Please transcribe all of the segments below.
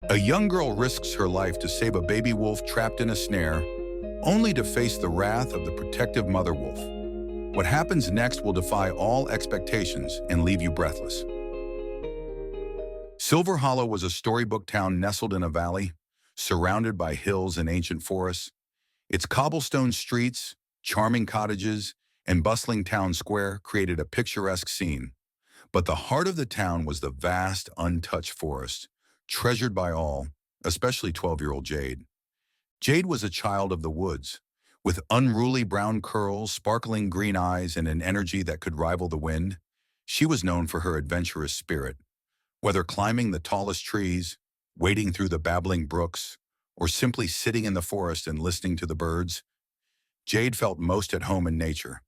A young girl risks her life to save a baby wolf trapped in a snare, only to face the wrath of the protective mother wolf. What happens next will defy all expectations and leave you breathless. Silver Hollow was a storybook town nestled in a valley, surrounded by hills and ancient forests. Its cobblestone streets, charming cottages, and bustling town square created a picturesque scene. But the heart of the town was the vast, untouched forest, treasured by all, especially 12-year-old Jade. Jade was a child of the woods, with unruly brown curls, sparkling green eyes, and an energy that could rival the wind. She was known for her adventurous spirit. Whether climbing the tallest trees, wading through the babbling brooks, or simply sitting in the forest and listening to the birds, Jade felt most at home in nature.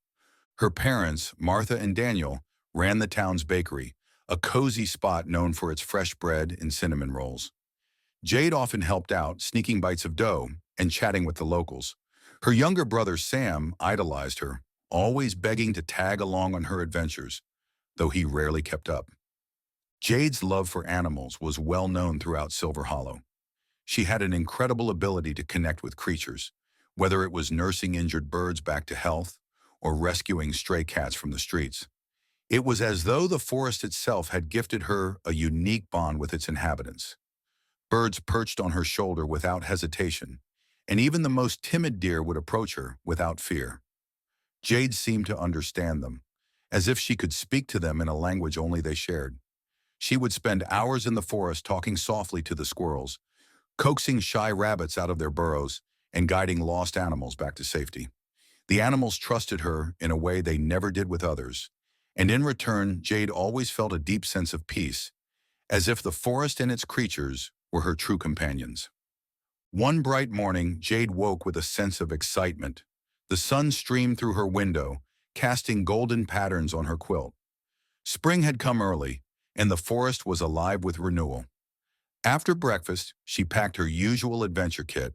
Her parents, Martha and Daniel, ran the town's bakery, a cozy spot known for its fresh bread and cinnamon rolls. Jade often helped out, sneaking bites of dough and chatting with the locals. Her younger brother Sam idolized her, always begging to tag along on her adventures, though he rarely kept up. Jade's love for animals was well known throughout Silver Hollow. She had an incredible ability to connect with creatures, whether it was nursing injured birds back to health or rescuing stray cats from the streets. It was as though the forest itself had gifted her a unique bond with its inhabitants. Birds perched on her shoulder without hesitation, and even the most timid deer would approach her without fear. Jade seemed to understand them, as if she could speak to them in a language only they shared. She would spend hours in the forest talking softly to the squirrels, coaxing shy rabbits out of their burrows, and guiding lost animals back to safety. The animals trusted her in a way they never did with others, and in return, Jade always felt a deep sense of peace, as if the forest and its creatures were her true companions. One bright morning, Jade woke with a sense of excitement. The sun streamed through her window, casting golden patterns on her quilt. Spring had come early, and the forest was alive with renewal. After breakfast, she packed her usual adventure kit,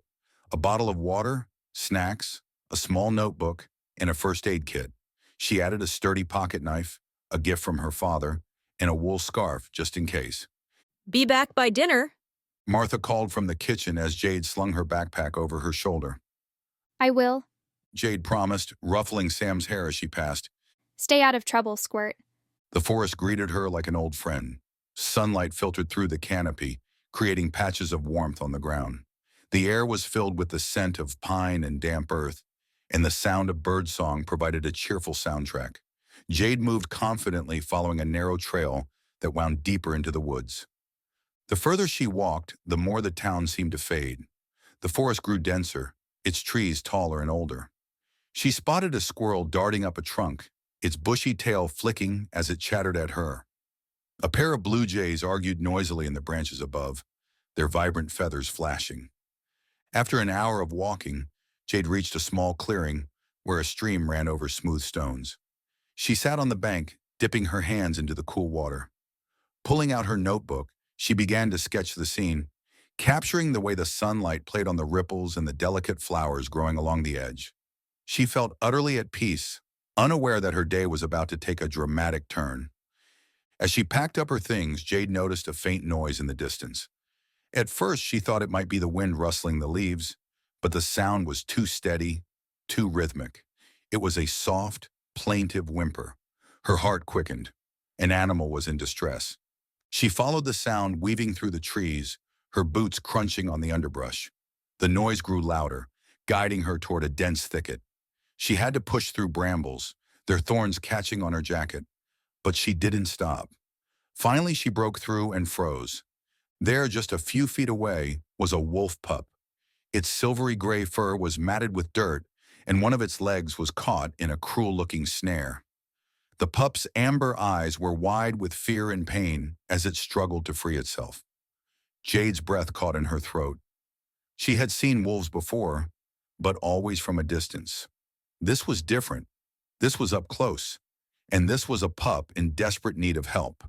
a bottle of water, snacks, a small notebook, and a first aid kit. She added a sturdy pocket knife, a gift from her father, and a wool scarf just in case. Be back by dinner. Martha called from the kitchen as Jade slung her backpack over her shoulder. I will. Jade promised, ruffling Sam's hair as she passed. Stay out of trouble, Squirt. The forest greeted her like an old friend. Sunlight filtered through the canopy, creating patches of warmth on the ground. The air was filled with the scent of pine and damp earth, and the sound of birdsong provided a cheerful soundtrack. Jade moved confidently, following a narrow trail that wound deeper into the woods. The further she walked, the more the town seemed to fade. The forest grew denser, its trees taller and older. She spotted a squirrel darting up a trunk, its bushy tail flicking as it chattered at her. A pair of blue jays argued noisily in the branches above, their vibrant feathers flashing. After an hour of walking, Jade reached a small clearing where a stream ran over smooth stones. She sat on the bank, dipping her hands into the cool water. Pulling out her notebook, she began to sketch the scene, capturing the way the sunlight played on the ripples and the delicate flowers growing along the edge. She felt utterly at peace, unaware that her day was about to take a dramatic turn. As she packed up her things, Jade noticed a faint noise in the distance. At first, she thought it might be the wind rustling the leaves, but the sound was too steady, too rhythmic. It was a soft, plaintive whimper. Her heart quickened. An animal was in distress. She followed the sound weaving through the trees, her boots crunching on the underbrush. The noise grew louder, guiding her toward a dense thicket. She had to push through brambles, their thorns catching on her jacket. But she didn't stop. Finally, she broke through and froze. There, just a few feet away, was a wolf pup. Its silvery gray fur was matted with dirt, and one of its legs was caught in a cruel-looking snare. The pup's amber eyes were wide with fear and pain as it struggled to free itself. Jade's breath caught in her throat. She had seen wolves before, but always from a distance. This was different. This was up close, and this was a pup in desperate need of help.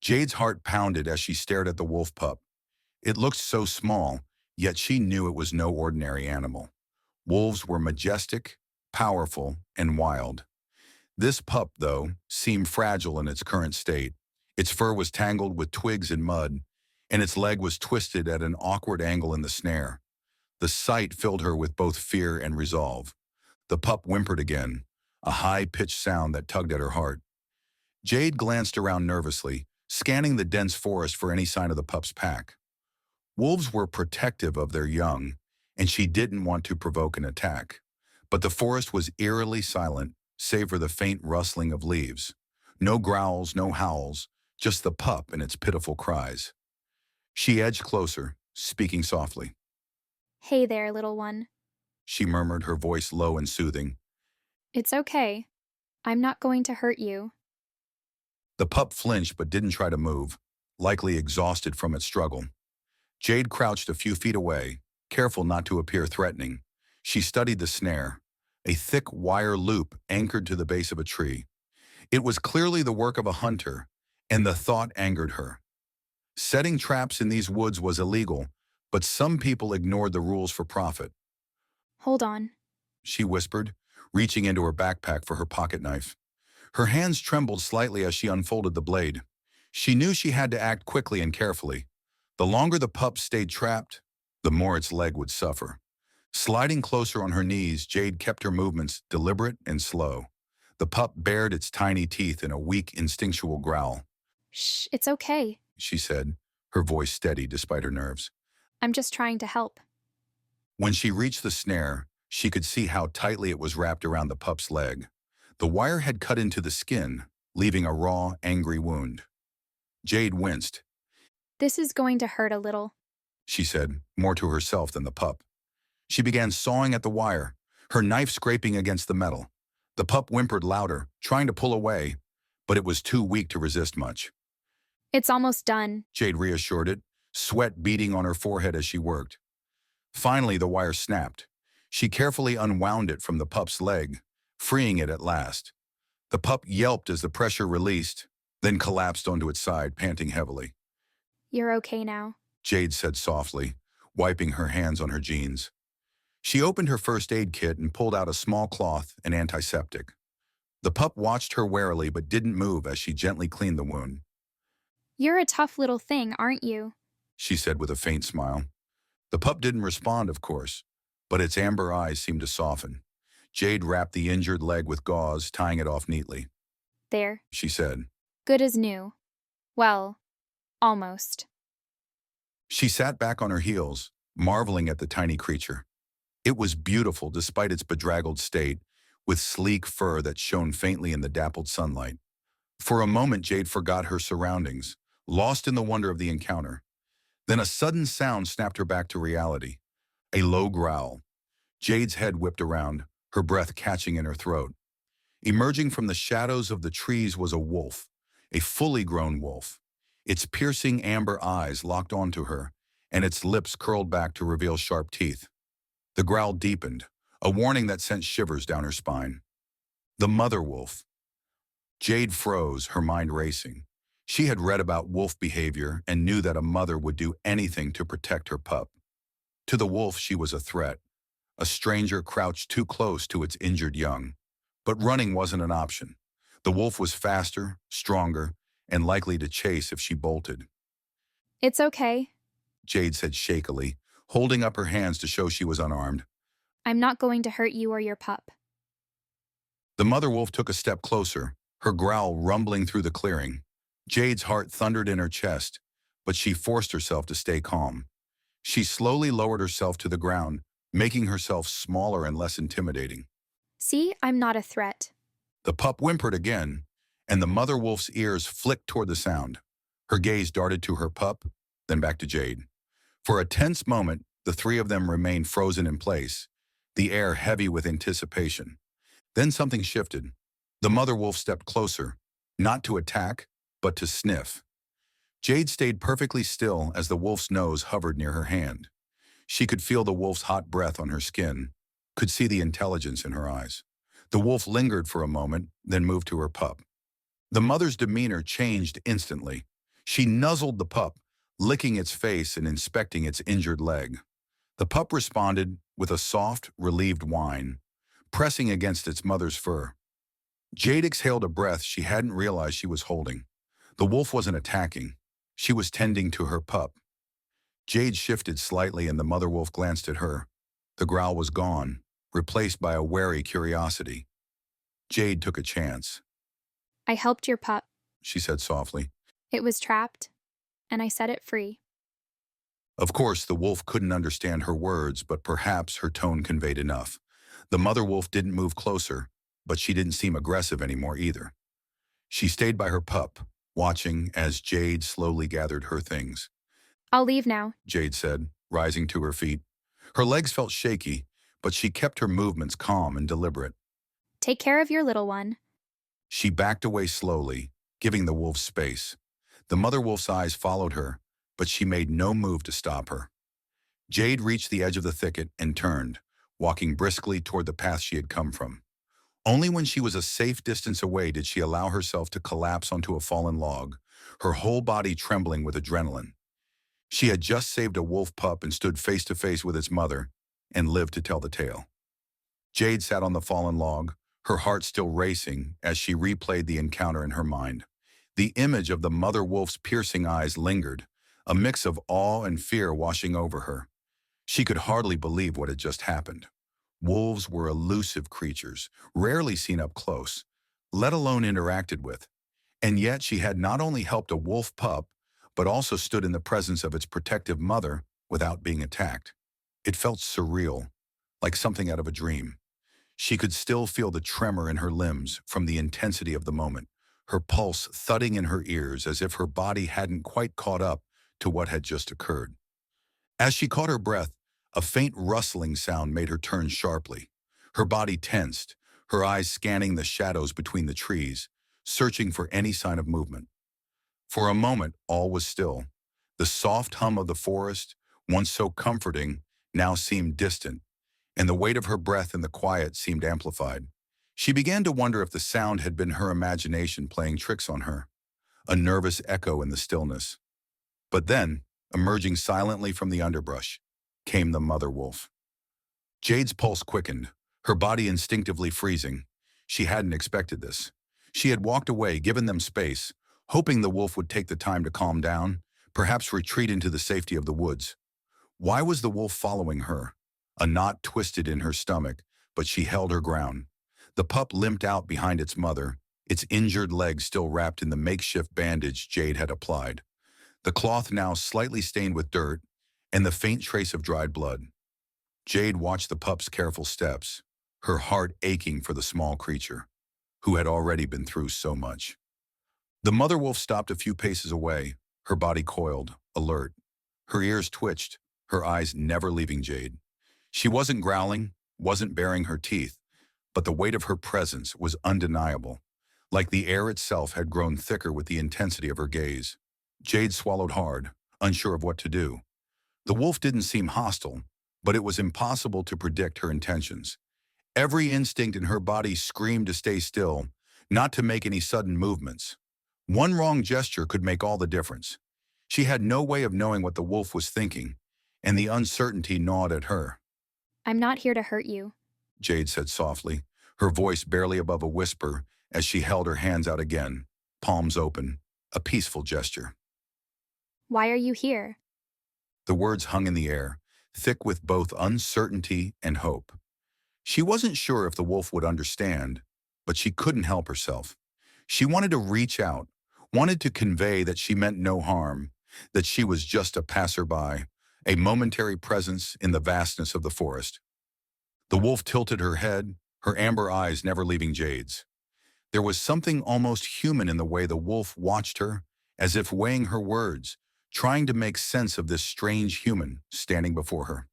Jade's heart pounded as she stared at the wolf pup. It looked so small, yet she knew it was no ordinary animal. Wolves were majestic, powerful, and wild. This pup, though, seemed fragile in its current state. Its fur was tangled with twigs and mud, and its leg was twisted at an awkward angle in the snare. The sight filled her with both fear and resolve. The pup whimpered again, a high-pitched sound that tugged at her heart. Jade glanced around nervously, scanning the dense forest for any sign of the pup's pack. Wolves were protective of their young, and she didn't want to provoke an attack. But the forest was eerily silent, save for the faint rustling of leaves. No growls, no howls, just the pup and its pitiful cries. She edged closer, speaking softly. Hey there, little one. She murmured, her voice low and soothing. It's okay. I'm not going to hurt you. The pup flinched but didn't try to move, likely exhausted from its struggle. Jade crouched a few feet away, careful not to appear threatening. She studied the snare, a thick wire loop anchored to the base of a tree. It was clearly the work of a hunter, and the thought angered her. Setting traps in these woods was illegal, but some people ignored the rules for profit. Hold on. She whispered, reaching into her backpack for her pocket knife. Her hands trembled slightly as she unfolded the blade. She knew she had to act quickly and carefully. The longer the pup stayed trapped, the more its leg would suffer. Sliding closer on her knees, Jade kept her movements deliberate and slow. The pup bared its tiny teeth in a weak, instinctual growl. Shh, it's okay. She said, her voice steady despite her nerves. I'm just trying to help. When she reached the snare, she could see how tightly it was wrapped around the pup's leg. The wire had cut into the skin, leaving a raw, angry wound. Jade winced. This is going to hurt a little. She said, more to herself than the pup. She began sawing at the wire, her knife scraping against the metal. The pup whimpered louder, trying to pull away, but it was too weak to resist much. It's almost done. Jade reassured it, sweat beading on her forehead as she worked. Finally, the wire snapped. She carefully unwound it from the pup's leg, freeing it at last. The pup yelped as the pressure released, then collapsed onto its side, panting heavily. You're okay now. Jade said softly, wiping her hands on her jeans. She opened her first aid kit and pulled out a small cloth and antiseptic. The pup watched her warily but didn't move as she gently cleaned the wound. You're a tough little thing, aren't you? She said with a faint smile. The pup didn't respond, of course, but its amber eyes seemed to soften. Jade wrapped the injured leg with gauze, tying it off neatly. There. She said. Good as new. Well, almost. She sat back on her heels, marveling at the tiny creature. It was beautiful despite its bedraggled state, with sleek fur that shone faintly in the dappled sunlight. For a moment, Jade forgot her surroundings, lost in the wonder of the encounter. Then a sudden sound snapped her back to reality. A low growl. Jade's head whipped around, her breath catching in her throat. Emerging from the shadows of the trees was a wolf, a fully grown wolf. Its piercing amber eyes locked onto her, and its lips curled back to reveal sharp teeth. The growl deepened, a warning that sent shivers down her spine. The mother wolf. Jade froze, her mind racing. She had read about wolf behavior and knew that a mother would do anything to protect her pup. To the wolf, she was a threat, a stranger crouched too close to its injured young. But running wasn't an option. The wolf was faster, stronger, and likely to chase if she bolted. It's okay. Jade said shakily, holding up her hands to show she was unarmed. I'm not going to hurt you or your pup. The mother wolf took a step closer, her growl rumbling through the clearing. Jade's heart thundered in her chest, but she forced herself to stay calm. She slowly lowered herself to the ground, making herself smaller and less intimidating. See, I'm not a threat. The pup whimpered again, and the mother wolf's ears flicked toward the sound. Her gaze darted to her pup, then back to Jade. For a tense moment, the three of them remained frozen in place, the air heavy with anticipation. Then something shifted. The mother wolf stepped closer, not to attack, but to sniff. Jade stayed perfectly still as the wolf's nose hovered near her hand. She could feel the wolf's hot breath on her skin, could see the intelligence in her eyes. The wolf lingered for a moment, then moved to her pup. The mother's demeanor changed instantly. She nuzzled the pup, licking its face and inspecting its injured leg. The pup responded with a soft, relieved whine, pressing against its mother's fur. Jade exhaled a breath she hadn't realized she was holding. The wolf wasn't attacking. She was tending to her pup, Jade shifted slightly and the mother wolf glanced at her. The growl was gone, replaced by a wary curiosity. Jade took a chance. I helped your pup. She said softly. It was trapped, and I set it free. Of course, the wolf couldn't understand her words, but perhaps her tone conveyed enough. The mother wolf didn't move closer, but she didn't seem aggressive anymore either. She stayed by her pup, watching as Jade slowly gathered her things. I'll leave now. Jade said, rising to her feet. Her legs felt shaky, but she kept her movements calm and deliberate. Take care of your little one. She backed away slowly, giving the wolf space. The mother wolf's eyes followed her, but she made no move to stop her. Jade reached the edge of the thicket and turned, walking briskly toward the path she had come from. Only when she was a safe distance away did she allow herself to collapse onto a fallen log, her whole body trembling with adrenaline. She had just saved a wolf pup and stood face to face with its mother and lived to tell the tale. Jade sat on the fallen log, her heart still racing as she replayed the encounter in her mind. The image of the mother wolf's piercing eyes lingered, a mix of awe and fear washing over her. She could hardly believe what had just happened. Wolves were elusive creatures, rarely seen up close, let alone interacted with. And yet she had not only helped a wolf pup, but also stood in the presence of its protective mother without being attacked. It felt surreal, like something out of a dream. She could still feel the tremor in her limbs from the intensity of the moment, her pulse thudding in her ears as if her body hadn't quite caught up to what had just occurred. As she caught her breath, a faint rustling sound made her turn sharply. Her body tensed, her eyes scanning the shadows between the trees, searching for any sign of movement. For a moment, all was still. The soft hum of the forest, once so comforting, now seemed distant, and the weight of her breath in the quiet seemed amplified. She began to wonder if the sound had been her imagination playing tricks on her, a nervous echo in the stillness. But then, emerging silently from the underbrush, came the mother wolf. Jade's pulse quickened, her body instinctively freezing. She hadn't expected this. She had walked away, given them space, hoping the wolf would take the time to calm down, perhaps retreat into the safety of the woods. Why was the wolf following her? A knot twisted in her stomach, but she held her ground. The pup limped out behind its mother, its injured legs still wrapped in the makeshift bandage Jade had applied. The cloth now slightly stained with dirt, and the faint trace of dried blood. Jade watched the pup's careful steps, her heart aching for the small creature, who had already been through so much. The mother wolf stopped a few paces away, her body coiled, alert. Her ears twitched, her eyes never leaving Jade. She wasn't growling, wasn't baring her teeth, but the weight of her presence was undeniable, like the air itself had grown thicker with the intensity of her gaze. Jade swallowed hard, unsure of what to do. The wolf didn't seem hostile, but it was impossible to predict her intentions. Every instinct in her body screamed to stay still, not to make any sudden movements. One wrong gesture could make all the difference. She had no way of knowing what the wolf was thinking, and the uncertainty gnawed at her. I'm not here to hurt you. Jade said softly, her voice barely above a whisper as she held her hands out again, palms open, a peaceful gesture. Why are you here? The words hung in the air, thick with both uncertainty and hope. She wasn't sure if the wolf would understand, but she couldn't help herself. She wanted to reach out, wanted to convey that she meant no harm, that she was just a passerby, a momentary presence in the vastness of the forest. The wolf tilted her head, her amber eyes never leaving Jade's. There was something almost human in the way the wolf watched her, as if weighing her words, trying to make sense of this strange human standing before her.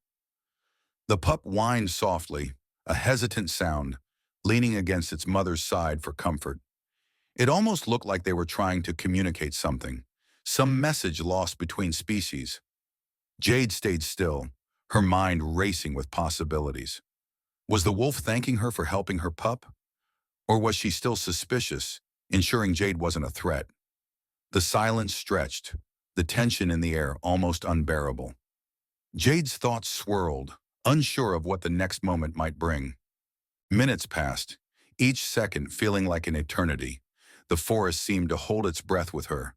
The pup whined softly, a hesitant sound, leaning against its mother's side for comfort. It almost looked like they were trying to communicate something, some message lost between species. Jade stayed still, her mind racing with possibilities. Was the wolf thanking her for helping her pup? Or was she still suspicious, ensuring Jade wasn't a threat? The silence stretched, the tension in the air almost unbearable. Jade's thoughts swirled, unsure of what the next moment might bring. Minutes passed, each second feeling like an eternity. The forest seemed to hold its breath with her.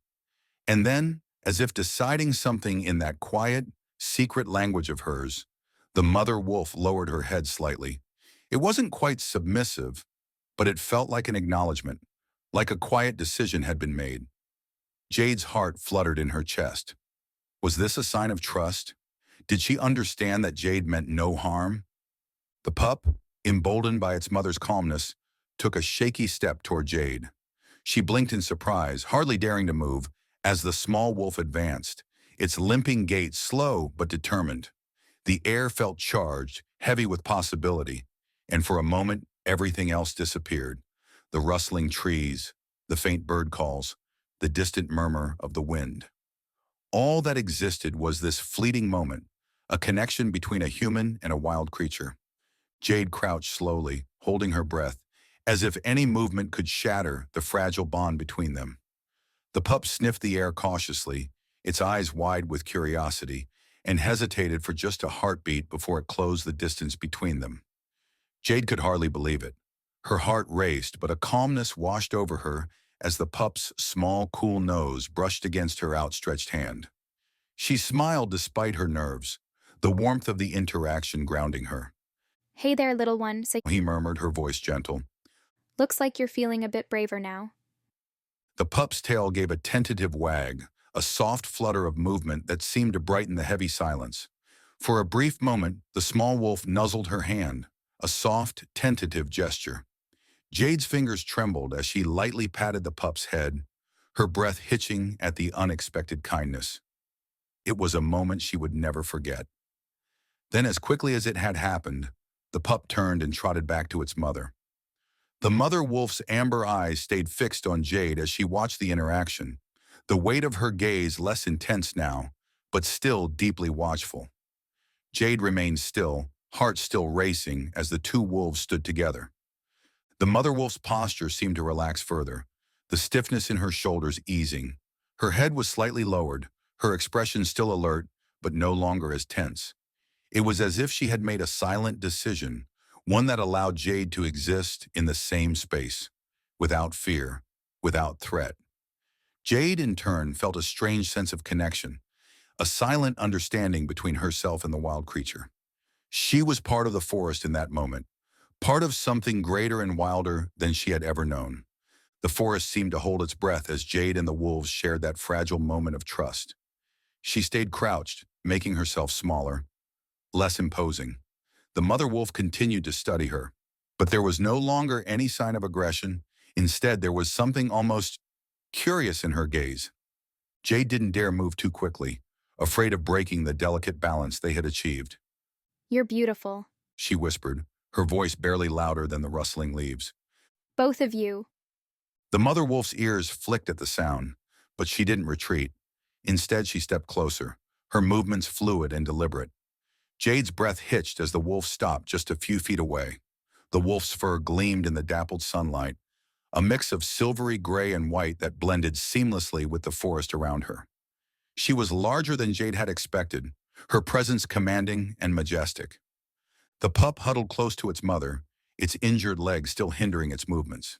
And then, as if deciding something in that quiet, secret language of hers. The mother wolf lowered her head slightly. It wasn't quite submissive, but it felt like an acknowledgement, like a quiet decision had been made. Jade's heart fluttered in her chest. Was this a sign of trust? Did she understand that Jade meant no harm? The pup, emboldened by its mother's calmness, took a shaky step toward Jade. She blinked in surprise, hardly daring to move, as the small wolf advanced, its limping gait slow but determined. The air felt charged, heavy with possibility, and for a moment, everything else disappeared. The rustling trees, the faint bird calls, the distant murmur of the wind. All that existed was this fleeting moment, a connection between a human and a wild creature. Jade crouched slowly, holding her breath, as if any movement could shatter the fragile bond between them. The pup sniffed the air cautiously, its eyes wide with curiosity, and hesitated for just a heartbeat before it closed the distance between them. Jade could hardly believe it. Her heart raced, but a calmness washed over her as the pup's small, cool nose brushed against her outstretched hand. She smiled despite her nerves, the warmth of the interaction grounding her. Hey there, little one. He murmured, her voice gentle. Looks like you're feeling a bit braver now. The pup's tail gave a tentative wag, a soft flutter of movement that seemed to brighten the heavy silence. For a brief moment, the small wolf nuzzled her hand, a soft, tentative gesture. Jade's fingers trembled as she lightly patted the pup's head, her breath hitching at the unexpected kindness. It was a moment she would never forget. Then, as quickly as it had happened, the pup turned and trotted back to its mother. The mother wolf's amber eyes stayed fixed on Jade as she watched the interaction, the weight of her gaze less intense now, but still deeply watchful. Jade remained still, heart still racing as the two wolves stood together. The mother wolf's posture seemed to relax further, the stiffness in her shoulders easing. Her head was slightly lowered, her expression still alert, but no longer as tense. It was as if she had made a silent decision, one that allowed Jade to exist in the same space, without fear, without threat. Jade, in turn, felt a strange sense of connection, a silent understanding between herself and the wild creature. She was part of the forest in that moment, part of something greater and wilder than she had ever known. The forest seemed to hold its breath as Jade and the wolves shared that fragile moment of trust. She stayed crouched, making herself smaller, less imposing. The mother wolf continued to study her, but there was no longer any sign of aggression. Instead, there was something almost curious in her gaze. Jade didn't dare move too quickly, afraid of breaking the delicate balance they had achieved. You're beautiful. She whispered, her voice barely louder than the rustling leaves. Both of you. The mother wolf's ears flicked at the sound, but she didn't retreat. Instead, she stepped closer, her movements fluid and deliberate. Jade's breath hitched as the wolf stopped just a few feet away. The wolf's fur gleamed in the dappled sunlight, a mix of silvery gray and white that blended seamlessly with the forest around her. She was larger than Jade had expected, her presence commanding and majestic. The pup huddled close to its mother, its injured leg still hindering its movements.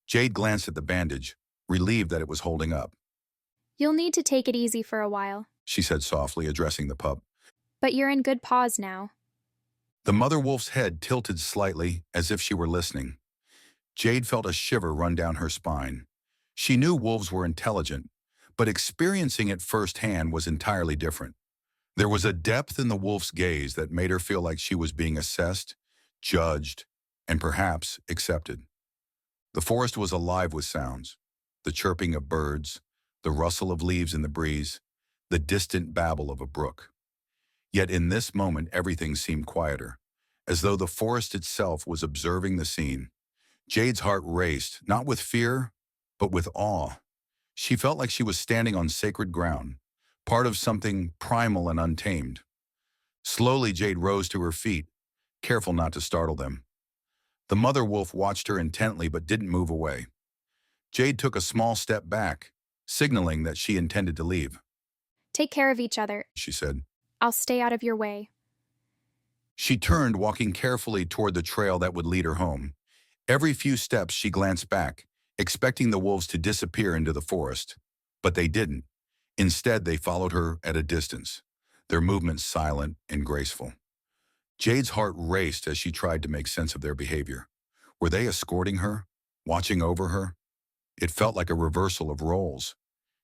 Jade glanced at the bandage, relieved that it was holding up. You'll need to take it easy for a while. She said softly, addressing the pup. But you're in good paws now. The mother wolf's head tilted slightly, as if she were listening. Jade felt a shiver run down her spine. She knew wolves were intelligent, but experiencing it firsthand was entirely different. There was a depth in the wolf's gaze that made her feel like she was being assessed, judged, and perhaps accepted. The forest was alive with sounds, the chirping of birds, the rustle of leaves in the breeze, the distant babble of a brook. Yet in this moment, everything seemed quieter, as though the forest itself was observing the scene. Jade's heart raced, not with fear, but with awe. She felt like she was standing on sacred ground, part of something primal and untamed. Slowly, Jade rose to her feet, careful not to startle them. The mother wolf watched her intently but didn't move away. Jade took a small step back, signaling that she intended to leave. Take care of each other, She said. I'll stay out of your way. She turned, walking carefully toward the trail that would lead her home. Every few steps she glanced back, expecting the wolves to disappear into the forest. But they didn't. Instead, they followed her at a distance. their movements silent and graceful. Jade's heart raced as she tried to make sense of their behavior. Were they escorting her? Watching over her? It felt like a reversal of roles.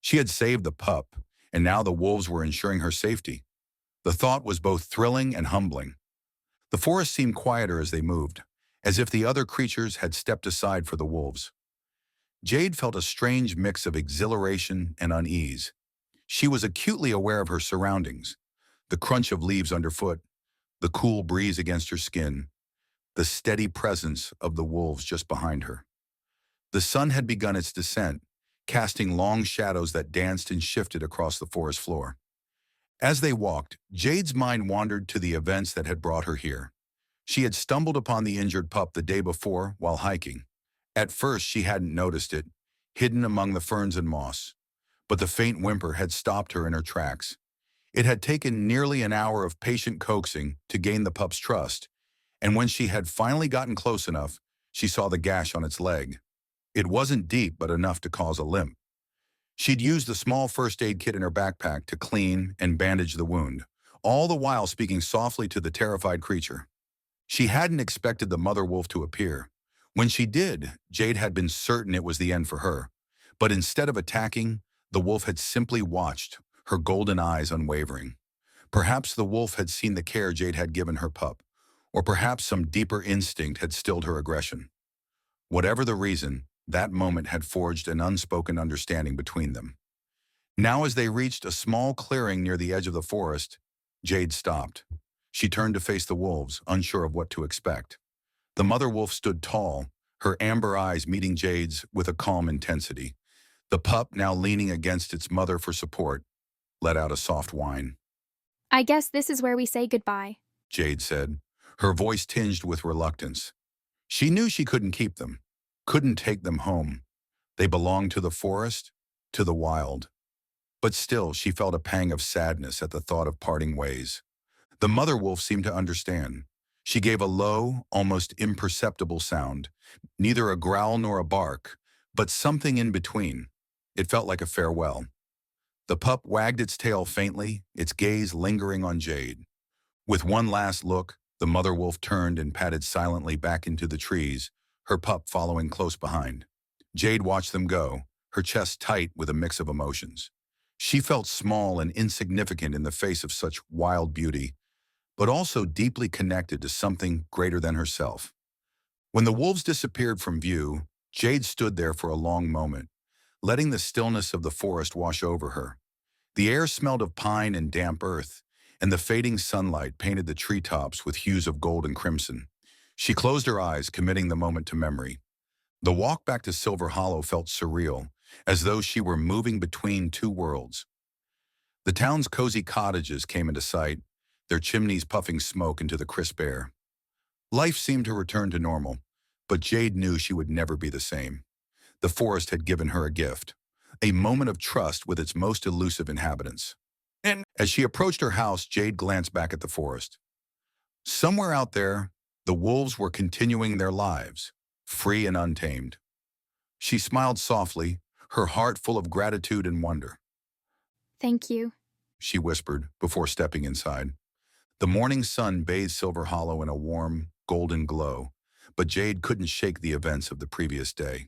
She had saved the pup, and now the wolves were ensuring her safety. The thought was both thrilling and humbling. The forest seemed quieter as they moved, as if the other creatures had stepped aside for the wolves. Jade felt a strange mix of exhilaration and unease. She was acutely aware of her surroundings, the crunch of leaves underfoot, the cool breeze against her skin, the steady presence of the wolves just behind her. The sun had begun its descent, casting long shadows that danced and shifted across the forest floor. As they walked, Jade's mind wandered to the events that had brought her here. She had stumbled upon the injured pup the day before while hiking. At first, she hadn't noticed it, hidden among the ferns and moss. But the faint whimper had stopped her in her tracks. It had taken nearly an hour of patient coaxing to gain the pup's trust, and when she had finally gotten close enough, she saw the gash on its leg. It wasn't deep, but enough to cause a limp. She'd used the small first aid kit in her backpack to clean and bandage the wound, all the while speaking softly to the terrified creature. She hadn't expected the mother wolf to appear. When she did, Jade had been certain it was the end for her. But instead of attacking, the wolf had simply watched, her golden eyes unwavering. Perhaps the wolf had seen the care Jade had given her pup, or perhaps some deeper instinct had stilled her aggression. Whatever the reason, that moment had forged an unspoken understanding between them. Now as they reached a small clearing near the edge of the forest, Jade stopped. She turned to face the wolves, unsure of what to expect. The mother wolf stood tall, her amber eyes meeting Jade's with a calm intensity. The pup, now leaning against its mother for support, let out a soft whine. I guess this is where we say goodbye. Jade said, her voice tinged with reluctance. She knew she couldn't keep them, couldn't take them home. They belonged to the forest, to the wild. But still, she felt a pang of sadness at the thought of parting ways. The mother wolf seemed to understand. She gave a low, almost imperceptible sound, neither a growl nor a bark, but something in between. It felt like a farewell. The pup wagged its tail faintly, its gaze lingering on Jade. With one last look, the mother wolf turned and padded silently back into the trees, her pup following close behind. Jade watched them go, her chest tight with a mix of emotions. She felt small and insignificant in the face of such wild beauty, but also deeply connected to something greater than herself. When the wolves disappeared from view, Jade stood there for a long moment, letting the stillness of the forest wash over her. The air smelled of pine and damp earth, and the fading sunlight painted the treetops with hues of gold and crimson. She closed her eyes, committing the moment to memory. The walk back to Silver Hollow felt surreal, as though she were moving between two worlds. The town's cozy cottages came into sight, their chimneys puffing smoke into the crisp air. Life seemed to return to normal, but Jade knew she would never be the same. The forest had given her a gift, a moment of trust with its most elusive inhabitants. And as she approached her house, Jade glanced back at the forest. Somewhere out there, the wolves were continuing their lives, free and untamed. She smiled softly, her heart full of gratitude and wonder. Thank you. She whispered before stepping inside. The morning sun bathed Silver Hollow in a warm, golden glow, but Jade couldn't shake the events of the previous day.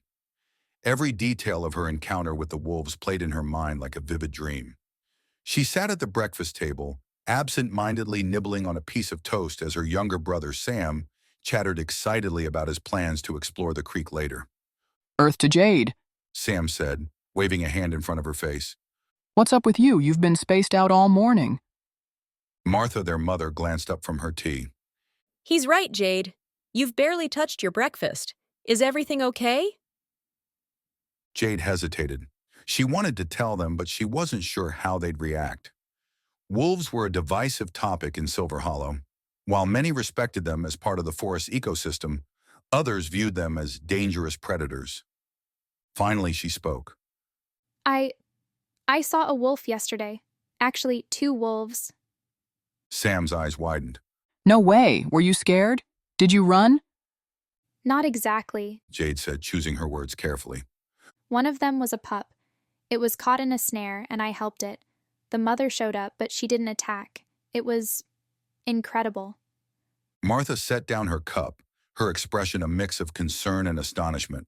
Every detail of her encounter with the wolves played in her mind like a vivid dream. She sat at the breakfast table, absent-mindedly nibbling on a piece of toast as her younger brother, Sam, chattered excitedly about his plans to explore the creek later. Earth to Jade. Sam said, waving a hand in front of her face. What's up with you? You've been spaced out all morning. Martha, their mother, glanced up from her tea. He's right, Jade. You've barely touched your breakfast. Is everything okay? Jade hesitated. She wanted to tell them, but she wasn't sure how they'd react. Wolves were a divisive topic in Silver Hollow. While many respected them as part of the forest ecosystem, others viewed them as dangerous predators. Finally, she spoke. I saw a wolf yesterday. Actually, 2 wolves. Sam's eyes widened. No way. Were you scared? Did you run? Not exactly. Jade said, choosing her words carefully. One of them was a pup. It was caught in a snare, and I helped it. The mother showed up, but she didn't attack. It was incredible. Martha set down her cup, her expression a mix of concern and astonishment.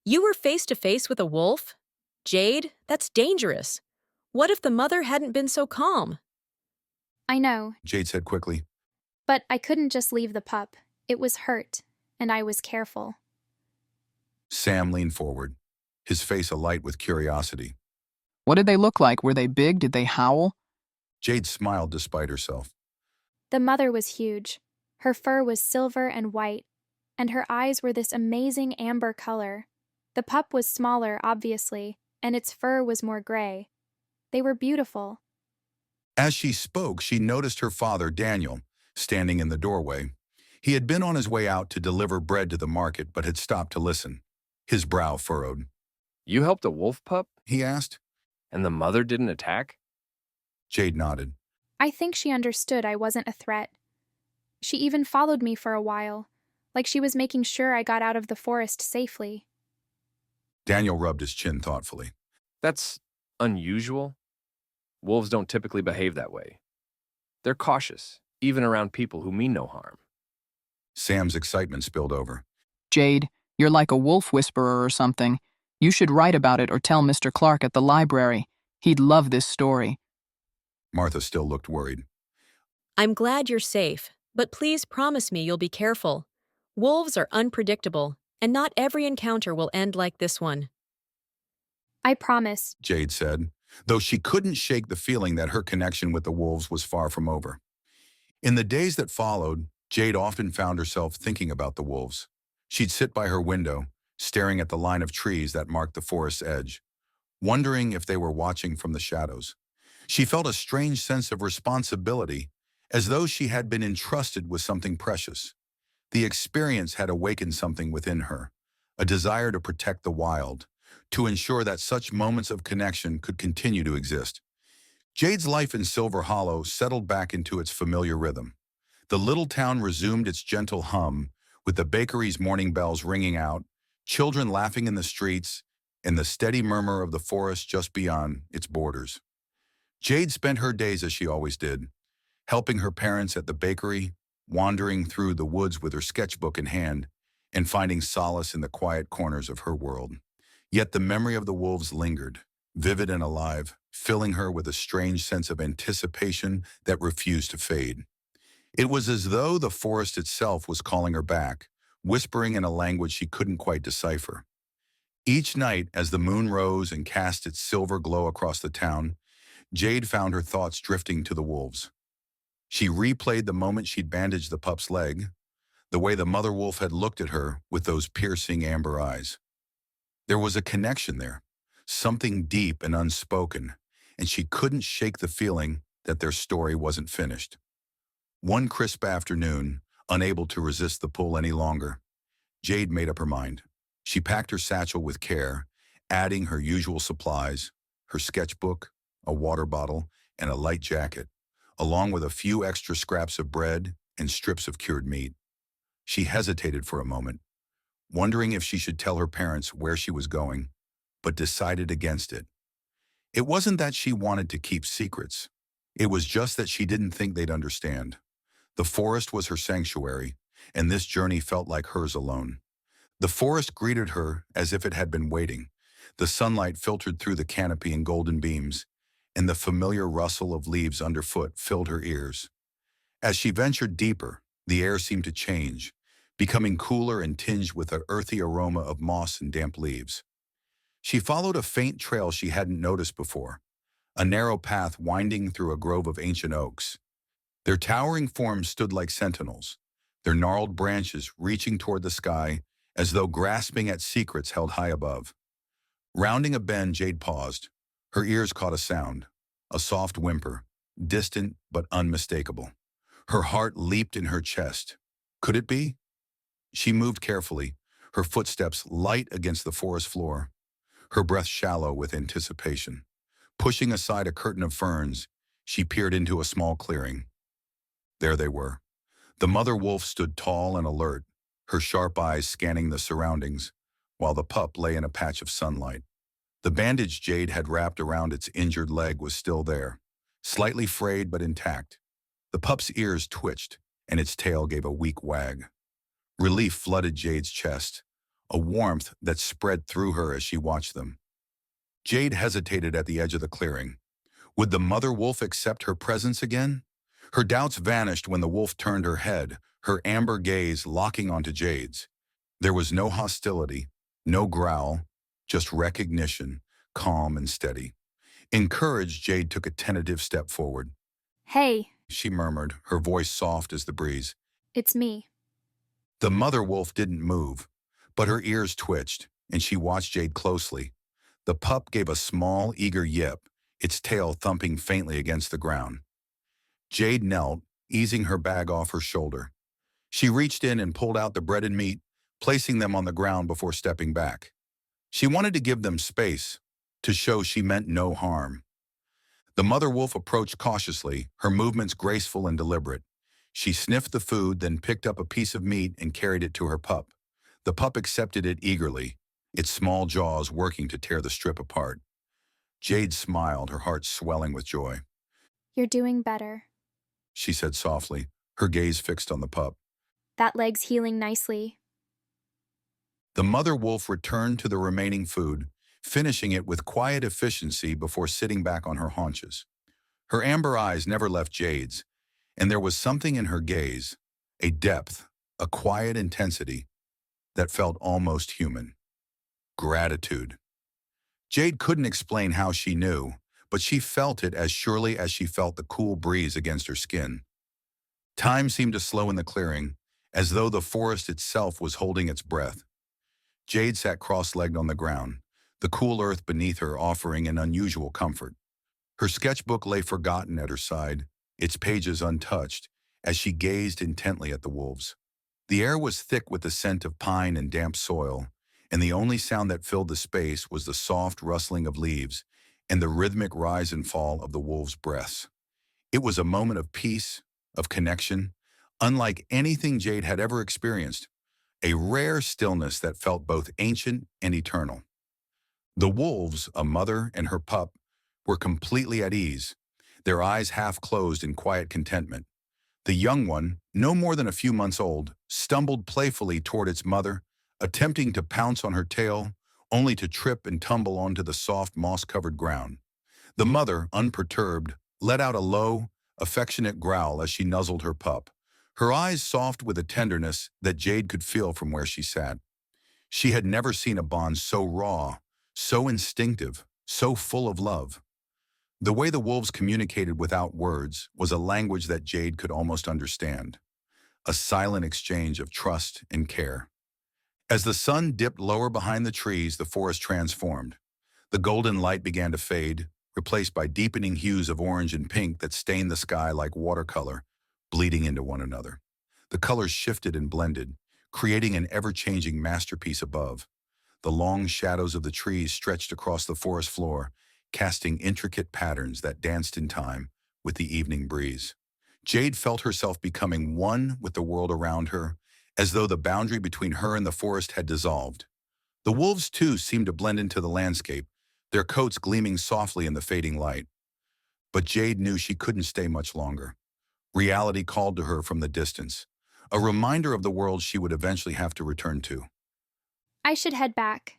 You were face to face with a wolf? Jade, that's dangerous. What if the mother hadn't been so calm? I know, Jade said quickly. but I couldn't just leave the pup. It was hurt, and I was careful. Sam leaned forward, his face alight with curiosity. What did they look like? Were they big? Did they howl? Jade smiled despite herself. The mother was huge. Her fur was silver and white, and her eyes were this amazing amber color. The pup was smaller, obviously, and its fur was more gray. They were beautiful. As she spoke, she noticed her father, Daniel, standing in the doorway. He had been on his way out to deliver bread to the market, but had stopped to listen. His brow furrowed. You helped a wolf pup, He asked. and the mother didn't attack? Jade nodded. I think she understood I wasn't a threat. She even followed me for a while, like she was making sure I got out of the forest safely. Daniel rubbed his chin thoughtfully. That's unusual. Wolves don't typically behave that way. They're cautious, even around people who mean no harm. Sam's excitement spilled over. Jade, you're like a wolf whisperer or something. You should write about it or tell Mr. Clark at the library. He'd love this story. Martha still looked worried. I'm glad you're safe, but please promise me you'll be careful. Wolves are unpredictable, and not every encounter will end like this one. I promise. Jade said, though she couldn't shake the feeling that her connection with the wolves was far from over. In the days that followed, Jade often found herself thinking about the wolves. She'd sit by her window, staring at the line of trees that marked the forest's edge, wondering if they were watching from the shadows. She felt a strange sense of responsibility, as though she had been entrusted with something precious. The experience had awakened something within her, a desire to protect the wild, to ensure that such moments of connection could continue to exist. Jade's life in Silver Hollow settled back into its familiar rhythm. The little town resumed its gentle hum, with the bakery's morning bells ringing out, children laughing in the streets, and the steady murmur of the forest just beyond its borders. Jade spent her days as she always did, helping her parents at the bakery, wandering through the woods with her sketchbook in hand, and finding solace in the quiet corners of her world. Yet the memory of the wolves lingered, vivid and alive, filling her with a strange sense of anticipation that refused to fade. It was as though the forest itself was calling her back, whispering in a language she couldn't quite decipher. Each night, as the moon rose and cast its silver glow across the town, Jade found her thoughts drifting to the wolves. She replayed the moment she'd bandaged the pup's leg, the way the mother wolf had looked at her with those piercing amber eyes. There was a connection there, something deep and unspoken, and she couldn't shake the feeling that their story wasn't finished. One crisp afternoon, unable to resist the pull any longer, Jade made up her mind. She packed her satchel with care, adding her usual supplies, her sketchbook, a water bottle, and a light jacket, along with a few extra scraps of bread and strips of cured meat. She hesitated for a moment, wondering if she should tell her parents where she was going, but decided against it. It wasn't that she wanted to keep secrets. It was just that she didn't think they'd understand. The forest was her sanctuary, and this journey felt like hers alone. The forest greeted her as if it had been waiting. The sunlight filtered through the canopy in golden beams, and the familiar rustle of leaves underfoot filled her ears. As she ventured deeper, the air seemed to change, becoming cooler and tinged with the earthy aroma of moss and damp leaves. She followed a faint trail she hadn't noticed before, a narrow path winding through a grove of ancient oaks. Their towering forms stood like sentinels, their gnarled branches reaching toward the sky as though grasping at secrets held high above. Rounding a bend, Jade paused. Her ears caught a sound, a soft whimper, distant but unmistakable. Her heart leaped in her chest. Could it be? She moved carefully, her footsteps light against the forest floor, her breath shallow with anticipation. Pushing aside a curtain of ferns, she peered into a small clearing. There they were. The mother wolf stood tall and alert, her sharp eyes scanning the surroundings, while the pup lay in a patch of sunlight. The bandage Jade had wrapped around its injured leg was still there, slightly frayed but intact. The pup's ears twitched, and its tail gave a weak wag. Relief flooded Jade's chest, a warmth that spread through her as she watched them. Jade hesitated at the edge of the clearing. Would the mother wolf accept her presence again? Her doubts vanished when the wolf turned her head, her amber gaze locking onto Jade's. There was no hostility, no growl, just recognition, calm and steady. Encouraged, Jade took a tentative step forward. Hey, She murmured, her voice soft as the breeze. it's me. The mother wolf didn't move, but her ears twitched, and she watched Jade closely. The pup gave a small, eager yip, its tail thumping faintly against the ground. Jade knelt, easing her bag off her shoulder. She reached in and pulled out the bread and meat, placing them on the ground before stepping back. She wanted to give them space, to show she meant no harm. The mother wolf approached cautiously, her movements graceful and deliberate. She sniffed the food, then picked up a piece of meat and carried it to her pup. The pup accepted it eagerly, its small jaws working to tear the strip apart. Jade smiled, her heart swelling with joy. You're doing better. She said softly, her gaze fixed on the pup. That leg's healing nicely. The mother wolf returned to the remaining food, finishing it with quiet efficiency before sitting back on her haunches. Her amber eyes never left Jade's, and there was something in her gaze, a depth, a quiet intensity, that felt almost human. Gratitude. Jade couldn't explain how she knew, but she felt it as surely as she felt the cool breeze against her skin. Time seemed to slow in the clearing, as though the forest itself was holding its breath. Jade sat cross-legged on the ground, the cool earth beneath her offering an unusual comfort. Her sketchbook lay forgotten at her side, its pages untouched, as she gazed intently at the wolves. The air was thick with the scent of pine and damp soil, and the only sound that filled the space was the soft rustling of leaves and the rhythmic rise and fall of the wolves' breaths. It was a moment of peace, of connection, unlike anything Jade had ever experienced, a rare stillness that felt both ancient and eternal. The wolves, a mother and her pup, were completely at ease, their eyes half closed in quiet contentment. The young one, no more than a few months old, stumbled playfully toward its mother, attempting to pounce on her tail, only to trip and tumble onto the soft moss-covered ground. The mother, unperturbed, let out a low, affectionate growl as she nuzzled her pup, her eyes soft with a tenderness that Jade could feel from where she sat. She had never seen a bond so raw, so instinctive, so full of love. The way the wolves communicated without words was a language that Jade could almost understand, a silent exchange of trust and care. As the sun dipped lower behind the trees, the forest transformed. The golden light began to fade, replaced by deepening hues of orange and pink that stained the sky like watercolor, bleeding into one another. The colors shifted and blended, creating an ever-changing masterpiece above. The long shadows of the trees stretched across the forest floor, casting intricate patterns that danced in time with the evening breeze. Jade felt herself becoming one with the world around her, as though the boundary between her and the forest had dissolved. The wolves, too, seemed to blend into the landscape, their coats gleaming softly in the fading light. But Jade knew she couldn't stay much longer. Reality called to her from the distance, a reminder of the world she would eventually have to return to. I should head back.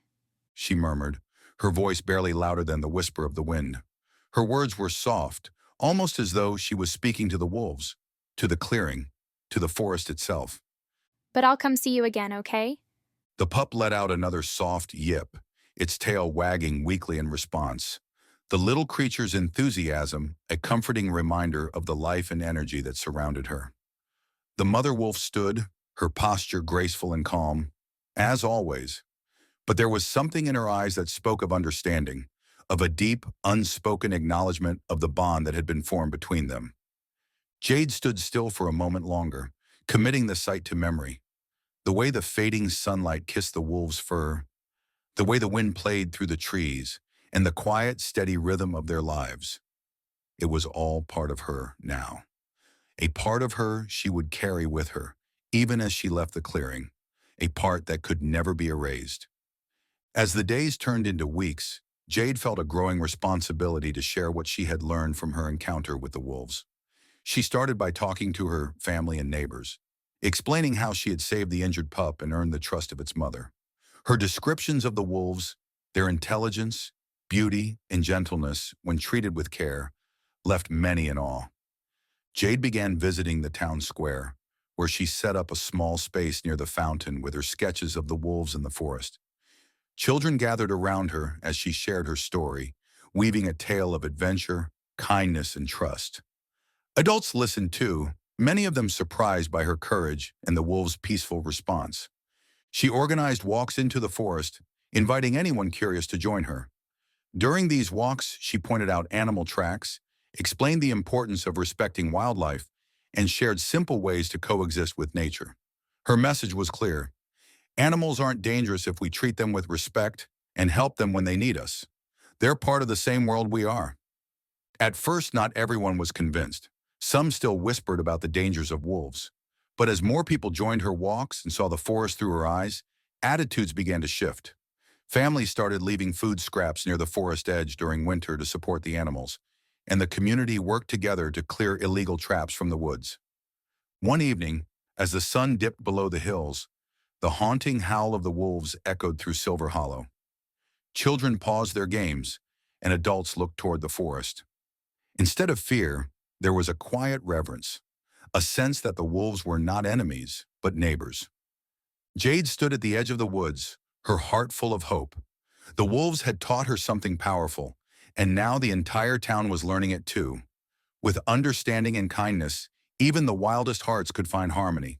She murmured, her voice barely louder than the whisper of the wind. Her words were soft, almost as though she was speaking to the wolves, to the clearing, to the forest itself. But I'll come see you again, okay? The pup let out another soft yip, its tail wagging weakly in response. The little creature's enthusiasm, a comforting reminder of the life and energy that surrounded her. The mother wolf stood, her posture graceful and calm, as always. But there was something in her eyes that spoke of understanding, of a deep, unspoken acknowledgement of the bond that had been formed between them. Jade stood still for a moment longer, committing the sight to memory. The way the fading sunlight kissed the wolf's fur, the way the wind played through the trees, and the quiet, steady rhythm of their lives. It was all part of her now. A part of her she would carry with her, even as she left the clearing, a part that could never be erased. As the days turned into weeks, Jade felt a growing responsibility to share what she had learned from her encounter with the wolves. She started by talking to her family and neighbors, explaining how she had saved the injured pup and earned the trust of its mother. Her descriptions of the wolves, their intelligence, beauty, and gentleness when treated with care, left many in awe. Jade began visiting the town square, where she set up a small space near the fountain with her sketches of the wolves in the forest. Children gathered around her as she shared her story, weaving a tale of adventure, kindness, and trust. Adults listened too, many of them surprised by her courage and the wolves' peaceful response. She organized walks into the forest, inviting anyone curious to join her. During these walks, she pointed out animal tracks, explained the importance of respecting wildlife, and shared simple ways to coexist with nature. Her message was clear. Animals aren't dangerous if we treat them with respect and help them when they need us. They're part of the same world we are. At first, not everyone was convinced. Some still whispered about the dangers of wolves. But as more people joined her walks and saw the forest through her eyes, attitudes began to shift. Families started leaving food scraps near the forest edge during winter to support the animals, and the community worked together to clear illegal traps from the woods. One evening, as the sun dipped below the hills, the haunting howl of the wolves echoed through Silver Hollow. Children paused their games, and adults looked toward the forest. Instead of fear, there was a quiet reverence, a sense that the wolves were not enemies, but neighbors. Jade stood at the edge of the woods, her heart full of hope. The wolves had taught her something powerful, and now the entire town was learning it too. With understanding and kindness, even the wildest hearts could find harmony.